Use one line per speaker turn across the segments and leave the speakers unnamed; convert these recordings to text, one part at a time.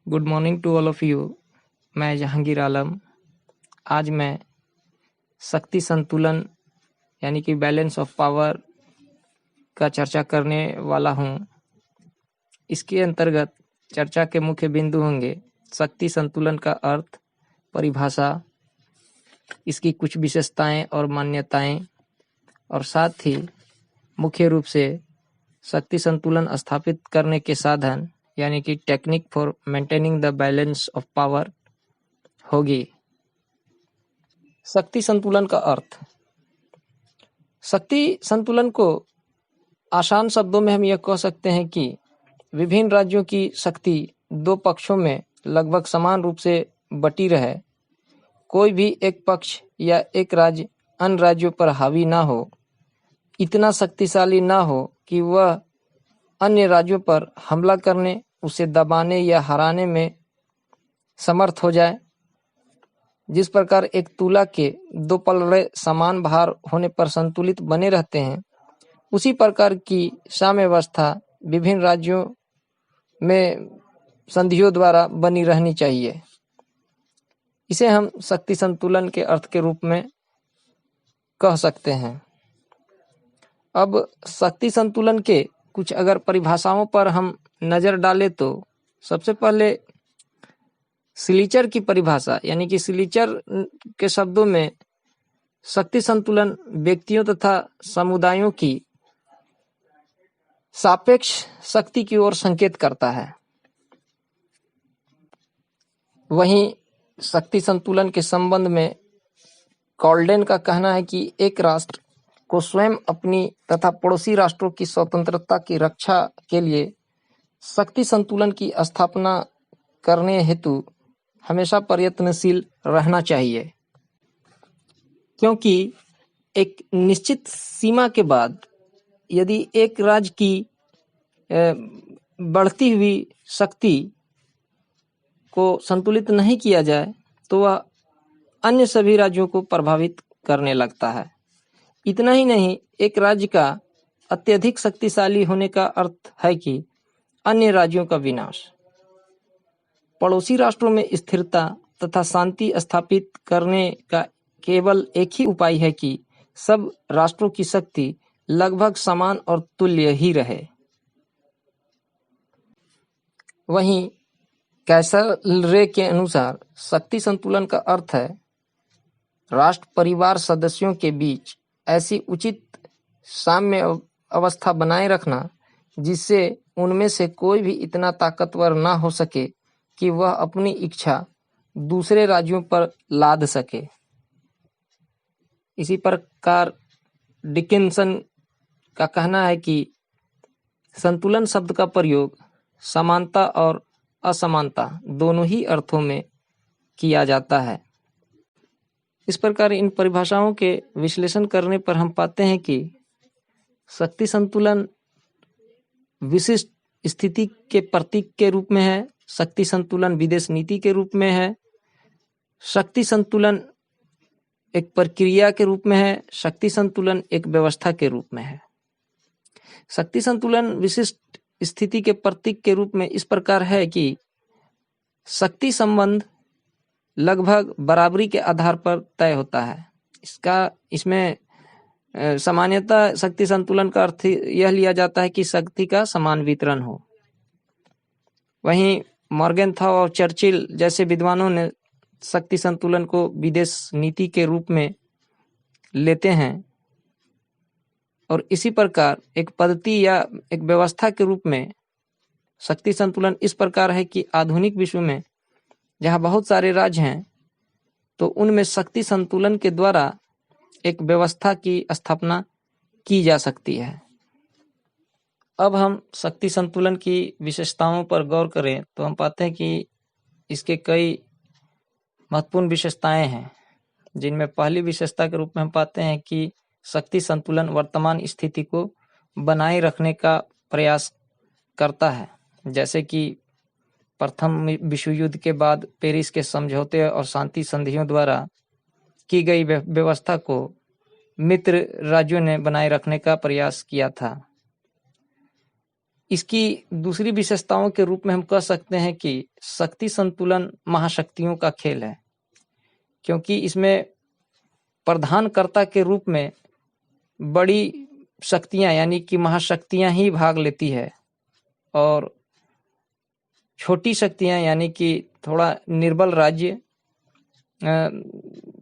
Good morning to all of you. मैं जहांगीर आलम। आज मैं शक्ति संतुलन यानी कि बैलेंस ऑफ पावर का चर्चा करने वाला हूं। इसके अंतर्गत चर्चा के मुख्य बिंदु होंगे शक्ति संतुलन का अर्थ, परिभाषा, इसकी कुछ विशेषताएं और मान्यताएं, और साथ ही मुख्य रूप से शक्ति संतुलन स्थापित करने के साधन यानी कि technique for maintaining the balance of power होगी। शक्ति संतुलन का अर्थ। शक्ति संतुलन को आसान शब्दों में हम यह कह सकते हैं कि विभिन्न राज्यों की शक्ति दो पक्षों में लगभग समान रूप से बटी रहे। कोई भी एक पक्ष या एक राज्य अन्य राज्यों पर हावी ना हो, इतना शक्तिशाली ना हो कि वह अन्य राज्यों पर हमला करने, उसे दबाने या हराने में समर्थ हो जाए। जिस प्रकार एक तुला के दो पलड़े समान भार होने पर संतुलित बने रहते हैं, उसी प्रकार की साम्यावस्था विभिन्न राज्यों में संधियों द्वारा बनी रहनी चाहिए। इसे हम शक्ति संतुलन के अर्थ के रूप में कह सकते हैं। अब शक्ति संतुलन के कुछ अगर परिभाषाओं पर हम नज़र डालें तो सबसे पहले सिलीचर की परिभाषा यानी कि सिलीचर के शब्दों में शक्ति संतुलन व्यक्तियों तथा समुदायों की सापेक्ष शक्ति की ओर संकेत करता है। वहीं शक्ति संतुलन के संबंध में कॉल्डेन का कहना है कि एक राष्ट्र को स्वयं अपनी तथा पड़ोसी राष्ट्रों की स्वतंत्रता की रक्षा के लिए शक्ति संतुलन की स्थापना करने हेतु हमेशा प्रयत्नशील रहना चाहिए, क्योंकि एक निश्चित सीमा के बाद यदि एक राज्य की बढ़ती हुई शक्ति को संतुलित नहीं किया जाए तो वह अन्य सभी राज्यों को प्रभावित करने लगता है। इतना ही नहीं, एक राज्य का अत्यधिक शक्तिशाली होने का अर्थ है कि अन्य राज्यों का विनाश। पड़ोसी राष्ट्रों में स्थिरता तथा शांति स्थापित करने का केवल एक ही उपाय है कि सब राष्ट्रों की शक्ति लगभग समान और तुल्य ही रहे। वहीं कैसलरे के अनुसार शक्ति संतुलन का अर्थ है राष्ट्र परिवार सदस्यों के बीच ऐसी उचित साम्य अवस्था बनाए रखना जिससे उनमें से कोई भी इतना ताकतवर ना हो सके कि वह अपनी इच्छा दूसरे राज्यों पर लाद सके। इसी प्रकार डिकिंसन का कहना है कि संतुलन शब्द का प्रयोग समानता और असमानता दोनों ही अर्थों में किया जाता है। इस प्रकार इन परिभाषाओं के विश्लेषण करने पर हम पाते हैं कि शक्ति संतुलन विशिष्ट स्थिति के प्रतीक के रूप में है, शक्ति संतुलन विदेश नीति के रूप में है, शक्ति संतुलन एक प्रक्रिया के रूप में है, शक्ति संतुलन एक व्यवस्था के रूप में है। शक्ति संतुलन विशिष्ट स्थिति के प्रतीक के रूप में इस प्रकार है कि शक्ति संबंध लगभग बराबरी के आधार पर तय होता है। इसमें सामान्यतः शक्ति संतुलन का अर्थ यह लिया जाता है कि शक्ति का समान वितरण हो। वहीं मॉर्गेनथॉ और चर्चिल जैसे विद्वानों ने शक्ति संतुलन को विदेश नीति के रूप में लेते हैं, और इसी प्रकार एक पद्धति या एक व्यवस्था के रूप में शक्ति संतुलन इस प्रकार है कि आधुनिक विश्व में जहाँ बहुत सारे राज्य हैं तो उनमें शक्ति संतुलन के द्वारा एक व्यवस्था की स्थापना की जा सकती है। अब हम शक्ति संतुलन की विशेषताओं पर गौर करें तो हम पाते हैं कि इसके कई महत्वपूर्ण विशेषताएं हैं, जिनमें पहली विशेषता के रूप में हम पाते हैं कि शक्ति संतुलन वर्तमान स्थिति को बनाए रखने का प्रयास करता है। जैसे कि प्रथम विश्व युद्ध के बाद पेरिस के समझौते और शांति संधियों द्वारा की गई व्यवस्था को मित्र राज्यों ने बनाए रखने का प्रयास किया था। इसकी दूसरी विशेषताओं के रूप में हम कह सकते हैं कि शक्ति संतुलन महाशक्तियों का खेल है, क्योंकि इसमें प्रधानकर्ता के रूप में बड़ी शक्तियां यानी कि महाशक्तियां ही भाग लेती है और छोटी शक्तियां यानी कि थोड़ा निर्बल राज्य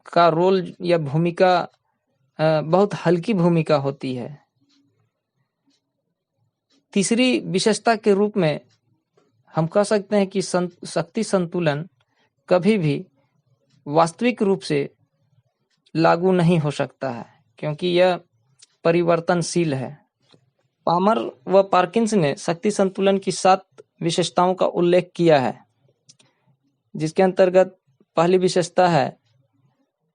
का रोल या भूमिका बहुत हल्की भूमिका होती है। तीसरी विशेषता के रूप में हम कह सकते हैं कि शक्ति संतुलन कभी भी वास्तविक रूप से लागू नहीं हो सकता है, क्योंकि यह परिवर्तनशील है। पामर व पार्किंस ने शक्ति संतुलन की 7 विशेषताओं का उल्लेख किया है, जिसके अंतर्गत पहली विशेषता है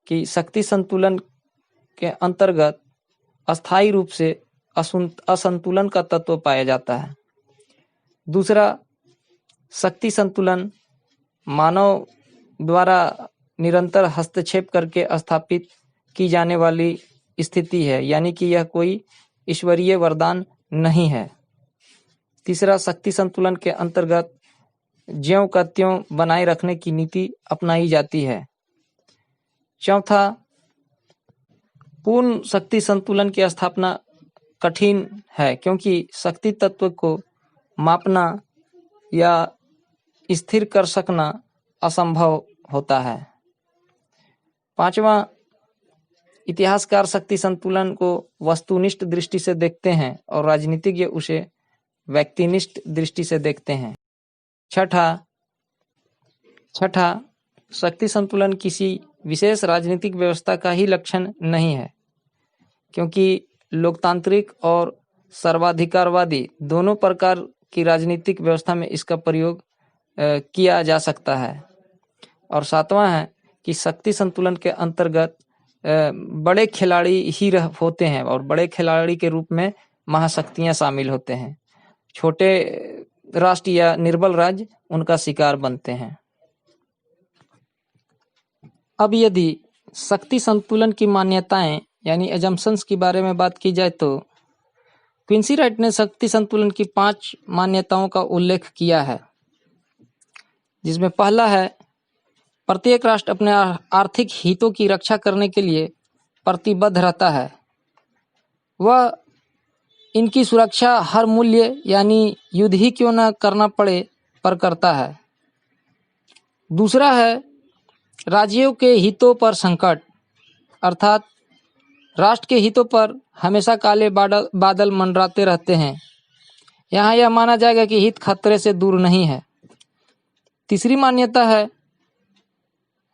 कि शक्ति संतुलन के अंतर्गत अस्थायी रूप से असंतुलन का तत्व पाया जाता है। दूसरा, शक्ति संतुलन मानव द्वारा निरंतर हस्तक्षेप करके स्थापित की जाने वाली स्थिति है, यानी कि यह कोई ईश्वरीय वरदान नहीं है। तीसरा, शक्ति संतुलन के अंतर्गत ज्यों का त्यों बनाए रखने की नीति अपनाई जाती है। चौथा, पूर्ण शक्ति संतुलन की स्थापना कठिन है, क्योंकि शक्ति तत्व को मापना या स्थिर कर सकना असंभव होता है। पांचवा, इतिहासकार शक्ति संतुलन को वस्तुनिष्ठ दृष्टि से देखते हैं और राजनीतिज्ञ उसे व्यक्तिनिष्ठ दृष्टि से देखते हैं। छठा, शक्ति संतुलन किसी विशेष राजनीतिक व्यवस्था का ही लक्षण नहीं है, क्योंकि लोकतांत्रिक और सर्वाधिकारवादी दोनों प्रकार की राजनीतिक व्यवस्था में इसका प्रयोग किया जा सकता है। और सातवां है कि शक्ति संतुलन के अंतर्गत बड़े खिलाड़ी ही होते हैं और बड़े खिलाड़ी के रूप में महाशक्तियां शामिल होते हैं। छोटे राष्ट्र या निर्बल राज्य उनका शिकार बनते हैं। अब यदि शक्ति संतुलन की मान्यताएं यानी एजम्पशंस के बारे में बात की जाए तो क्विंसी राइट ने शक्ति संतुलन की 5 मान्यताओं का उल्लेख किया है, जिसमें पहला है, प्रत्येक राष्ट्र अपने आर्थिक हितों की रक्षा करने के लिए प्रतिबद्ध रहता है। वह इनकी सुरक्षा हर मूल्य यानी युद्ध ही क्यों न करना पड़े पर करता है। दूसरा है, राज्यों के हितों पर संकट, अर्थात राष्ट्र के हितों पर हमेशा काले बादल मंडराते रहते हैं। यहाँ यह माना जाएगा कि हित खतरे से दूर नहीं है। तीसरी मान्यता है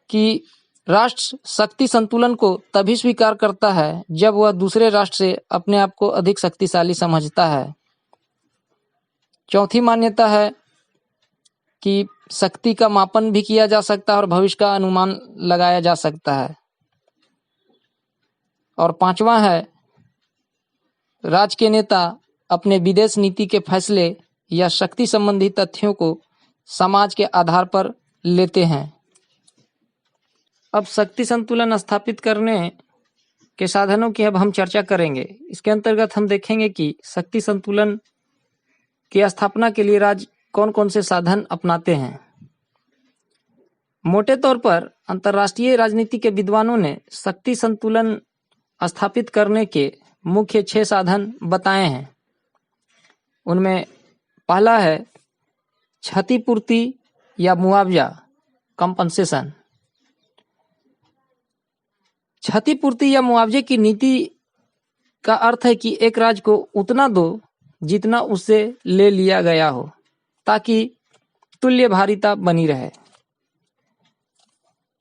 कि राष्ट्र शक्ति संतुलन को तभी स्वीकार करता है जब वह दूसरे राष्ट्र से अपने आप को अधिक शक्तिशाली समझता है। चौथी मान्यता है कि शक्ति का मापन भी किया जा सकता है और भविष्य का अनुमान लगाया जा सकता है। और पांचवा है, राज्य के नेता अपने विदेश नीति के फैसले या शक्ति संबंधी तथ्यों को समाज के आधार पर लेते हैं। अब शक्ति संतुलन स्थापित करने के साधनों की अब हम चर्चा करेंगे। इसके अंतर्गत हम देखेंगे कि शक्ति संतुलन की स्थापना के लिए राज्य कौन कौन से साधन अपनाते हैं। मोटे तौर पर अंतर्राष्ट्रीय राजनीति के विद्वानों ने शक्ति संतुलन स्थापित करने के मुख्य 6 साधन बताए हैं। उनमें पहला है क्षतिपूर्ति या मुआवजा, कंपनसेशन। क्षतिपूर्ति या मुआवजे की नीति का अर्थ है कि एक राज्य को उतना दो जितना उससे ले लिया गया हो, ताकि तुल्यभारिता बनी रहे।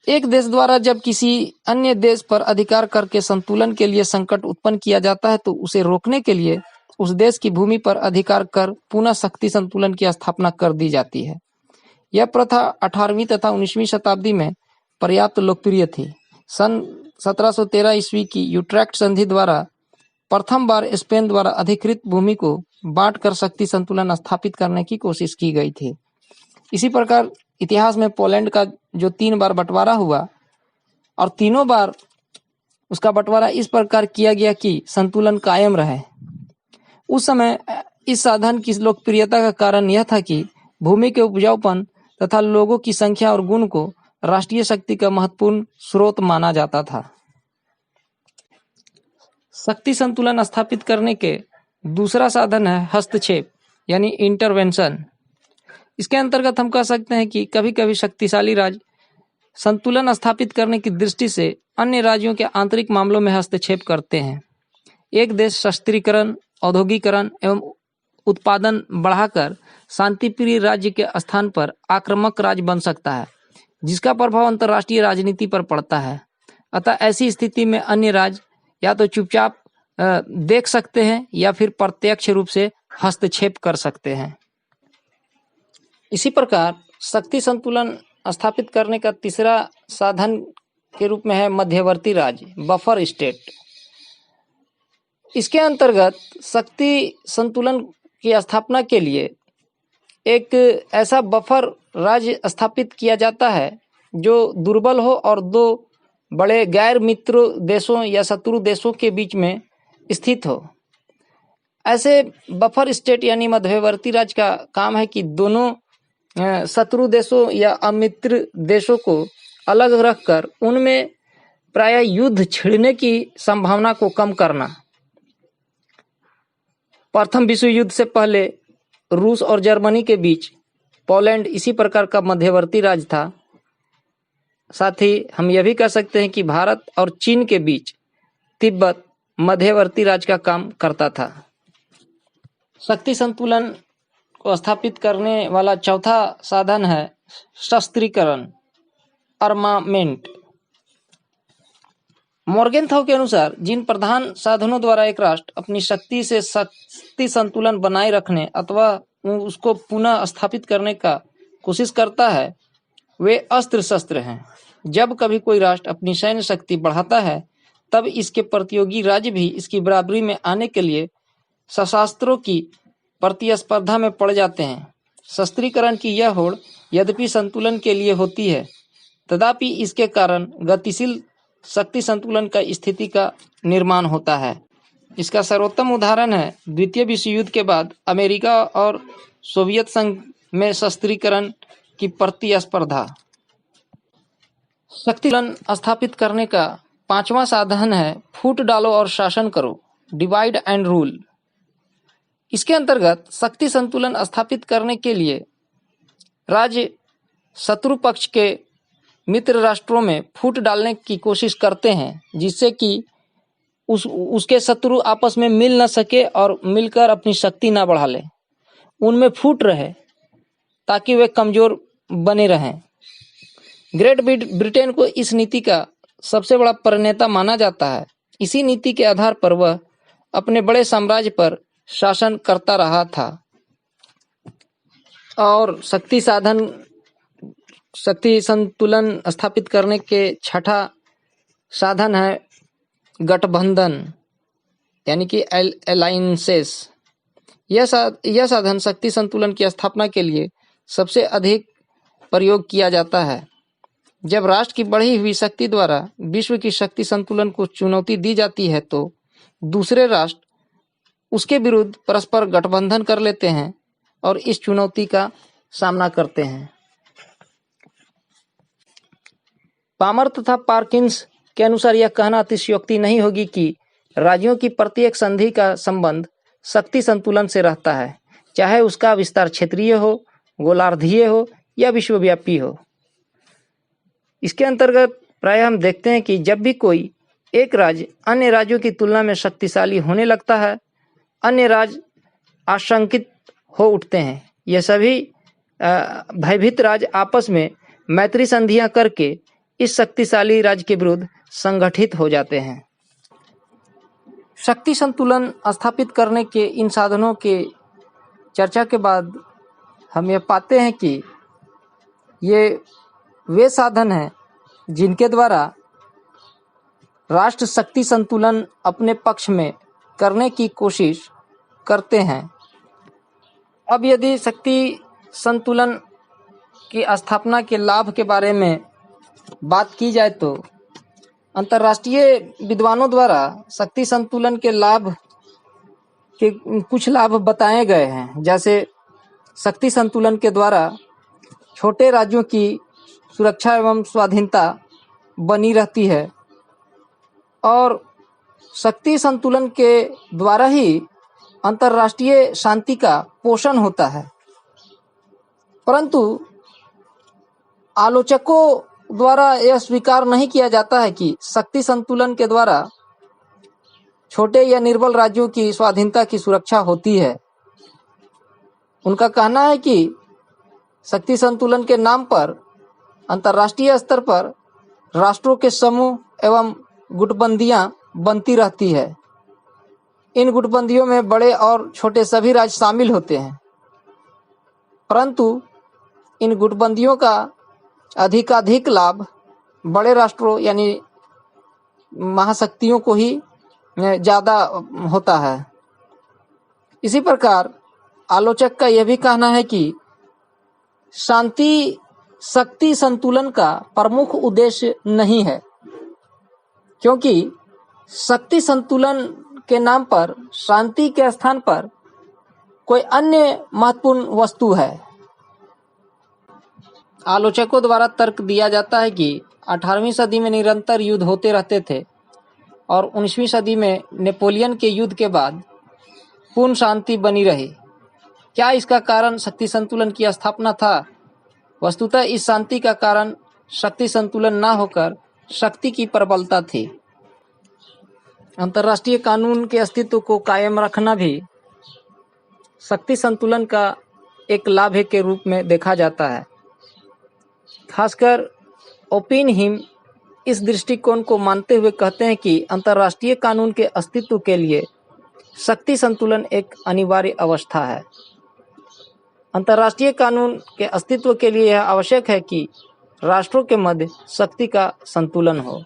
एक देश द्वारा जब किसी अन्य देश पर अधिकार करके संतुलन के लिए संकट उत्पन्न किया जाता है तो उसे रोकने के लिए उस देश की भूमि पर अधिकार कर पुनः शक्ति संतुलन की स्थापना कर दी जाती है। यह प्रथा 18वीं तथा 19वीं शताब्दी में पर्याप्त लोकप्रिय थी। सन 1713 ईस्वी की यूट्रेक्ट संधि द्वारा प्रथम बार स्पेन द्वारा अधिकृत भूमि को बांटकर शक्ति संतुलन स्थापित करने की कोशिश की गई थी। इसी प्रकार इतिहास में पोलैंड का जो 3 बार बंटवारा हुआ और तीनों बार उसका बंटवारा इस प्रकार किया गया कि संतुलन कायम रहे। उस समय इस साधन की लोकप्रियता का कारण यह था कि भूमि के उपजाऊपन तथा लोगों की संख्या और गुण को राष्ट्रीय शक्ति का महत्वपूर्ण स्रोत माना जाता था। शक्ति संतुलन स्थापित करने के दूसरा साधन है हस्तक्षेप यानी इंटरवेंशन। इसके अंतर्गत हम कह सकते हैं कि कभी कभी शक्तिशाली राज्य संतुलन स्थापित करने की दृष्टि से अन्य राज्यों के आंतरिक मामलों में हस्तक्षेप करते हैं। एक देश शस्त्रीकरण, औद्योगिकरण एवं उत्पादन बढ़ाकर शांतिप्रिय राज्य के स्थान पर आक्रामक राज्य बन सकता है, जिसका प्रभाव अंतर्राष्ट्रीय राजनीति पर पड़ता है। अतः ऐसी स्थिति में अन्य राज्य या तो चुपचाप देख सकते हैं या फिर प्रत्यक्ष रूप से हस्तक्षेप कर सकते हैं। इसी प्रकार शक्ति संतुलन स्थापित करने का तीसरा साधन के रूप में है मध्यवर्ती राज्य, बफर स्टेट। इसके अंतर्गत शक्ति संतुलन की स्थापना के लिए एक ऐसा बफर राज्य स्थापित किया जाता है जो दुर्बल हो और दो बड़े गैर मित्र देशों या शत्रु देशों के बीच में स्थित हो। ऐसे बफर स्टेट यानी मध्यवर्ती राज्य का काम है कि दोनों शत्रु देशों या अमित्र देशों को अलग रखकर उनमें प्राय युद्ध छिड़ने की संभावना को कम करना। प्रथम विश्व युद्ध से पहले रूस और जर्मनी के बीच पोलैंड इसी प्रकार का मध्यवर्ती राज्य था। साथ ही हम यह भी कह सकते हैं कि भारत और चीन के बीच तिब्बत मध्यवर्ती राज्य का काम करता था। शक्ति संतुलन को स्थापित करने वाला चौथा साधन है शस्त्रीकरण, आर्मामेंट। मॉर्गेनथाउ के अनुसार जिन प्रधान साधनों द्वारा एक राष्ट्र अपनी शक्ति से शक्ति संतुलन बनाए रखने अथवा उसको पुनः स्थापित करने का कोशिश करता है वे अस्त्र शस्त्र हैं। जब कभी कोई राष्ट्र अपनी सैन्य शक्ति बढ़ाता है तब इसके प्रतियोगी राज्य भी इसकी बराबरी में आने के लिए सशस्त्रों की प्रतिस्पर्धा में पड़ जाते हैं। शस्त्रीकरण की यह होड़ यद्यपि संतुलन के लिए होती है, तथापि इसके कारण गतिशील शक्ति संतुलन का स्थिति का निर्माण होता है। इसका सर्वोत्तम उदाहरण है द्वितीय विश्व युद्ध के बाद अमेरिका और सोवियत संघ में शस्त्रीकरण की प्रतिस्पर्धा। शक्ति संतुलन स्थापित करने का पांचवा साधन है फूट डालो और शासन करो, डिवाइड एंड रूल। इसके अंतर्गत शक्ति संतुलन स्थापित करने के लिए राज्य शत्रु पक्ष के मित्र राष्ट्रों में फूट डालने की कोशिश करते हैं, जिससे कि उसके शत्रु आपस में मिल न सके और मिलकर अपनी शक्ति ना बढ़ा ले, उनमें फूट रहे ताकि वे कमजोर बने रहें। ग्रेट ब्रिटेन को इस नीति का सबसे बड़ा प्रणेता माना जाता है। इसी नीति के आधार पर वह अपने बड़े साम्राज्य पर शासन करता रहा था। और शक्ति संतुलन स्थापित करने के छठा साधन है गठबंधन यानी कि अलायंसेस। यह साधन शक्ति संतुलन की स्थापना के लिए सबसे अधिक प्रयोग किया जाता है। जब राष्ट्र की बढ़ी हुई शक्ति द्वारा विश्व की शक्ति संतुलन को चुनौती दी जाती है तो दूसरे राष्ट्र उसके विरुद्ध परस्पर गठबंधन कर लेते हैं और इस चुनौती का सामना करते हैं। पामर तथा पार्किंस के अनुसार यह कहना अतिशयोक्ति नहीं होगी कि राज्यों की प्रत्येक संधि का संबंध शक्ति संतुलन से रहता है, चाहे उसका विस्तार क्षेत्रीय हो, गोलार्धीय हो या विश्वव्यापी हो। इसके अंतर्गत प्राय हम देखते हैं कि जब भी कोई एक राज्य अन्य राज्यों की तुलना में शक्तिशाली होने लगता है, अन्य राज्य आशंकित हो उठते हैं। ये सभी भयभीत राज्य आपस में मैत्री संधियां करके इस शक्तिशाली राज्य के विरुद्ध संगठित हो जाते हैं। शक्ति संतुलन स्थापित करने के इन साधनों के चर्चा के बाद हम ये पाते हैं कि ये वे साधन हैं जिनके द्वारा राष्ट्र शक्ति संतुलन अपने पक्ष में करने की कोशिश करते हैं। अब यदि शक्ति संतुलन की स्थापना के लाभ के बारे में बात की जाए तो अंतर्राष्ट्रीय विद्वानों द्वारा शक्ति संतुलन के लाभ के कुछ लाभ बताए गए हैं। जैसे शक्ति संतुलन के द्वारा छोटे राज्यों की सुरक्षा एवं स्वाधीनता बनी रहती है और शक्ति संतुलन के द्वारा ही अंतर्राष्ट्रीय शांति का पोषण होता है। परंतु आलोचकों द्वारा यह स्वीकार नहीं किया जाता है कि शक्ति संतुलन के द्वारा छोटे या निर्बल राज्यों की स्वाधीनता की सुरक्षा होती है। उनका कहना है कि शक्ति संतुलन के नाम पर अंतर्राष्ट्रीय स्तर पर राष्ट्रों के समूह एवं गुटबंदियां बनती रहती है। इन गुटबंदियों में बड़े और छोटे सभी राज्य शामिल होते हैं, परंतु इन गुटबंदियों का अधिकाधिक लाभ बड़े राष्ट्रों यानी महाशक्तियों को ही ज़्यादा होता है। इसी प्रकार आलोचक का यह भी कहना है कि शांति शक्ति संतुलन का प्रमुख उद्देश्य नहीं है, क्योंकि शक्ति संतुलन के नाम पर शांति के स्थान पर कोई अन्य महत्वपूर्ण वस्तु है। आलोचकों द्वारा तर्क दिया जाता है कि 18वीं सदी में निरंतर युद्ध होते रहते थे और 19वीं सदी में नेपोलियन के युद्ध के बाद पूर्ण शांति बनी रही। क्या इसका कारण शक्ति संतुलन की स्थापना था? वस्तुतः इस शांति का कारण शक्ति संतुलन न होकर शक्ति की प्रबलता थी। अंतर्राष्ट्रीय कानून के अस्तित्व को कायम रखना भी शक्ति संतुलन का एक लाभ के रूप में देखा जाता है। खासकर ओपेनहीम इस दृष्टिकोण को मानते हुए कहते हैं कि अंतर्राष्ट्रीय कानून के अस्तित्व के लिए शक्ति संतुलन एक अनिवार्य अवस्था है। अंतर्राष्ट्रीय कानून के अस्तित्व के लिए यह आवश्यक है कि राष्ट्रों के मध्य शक्ति का संतुलन हो।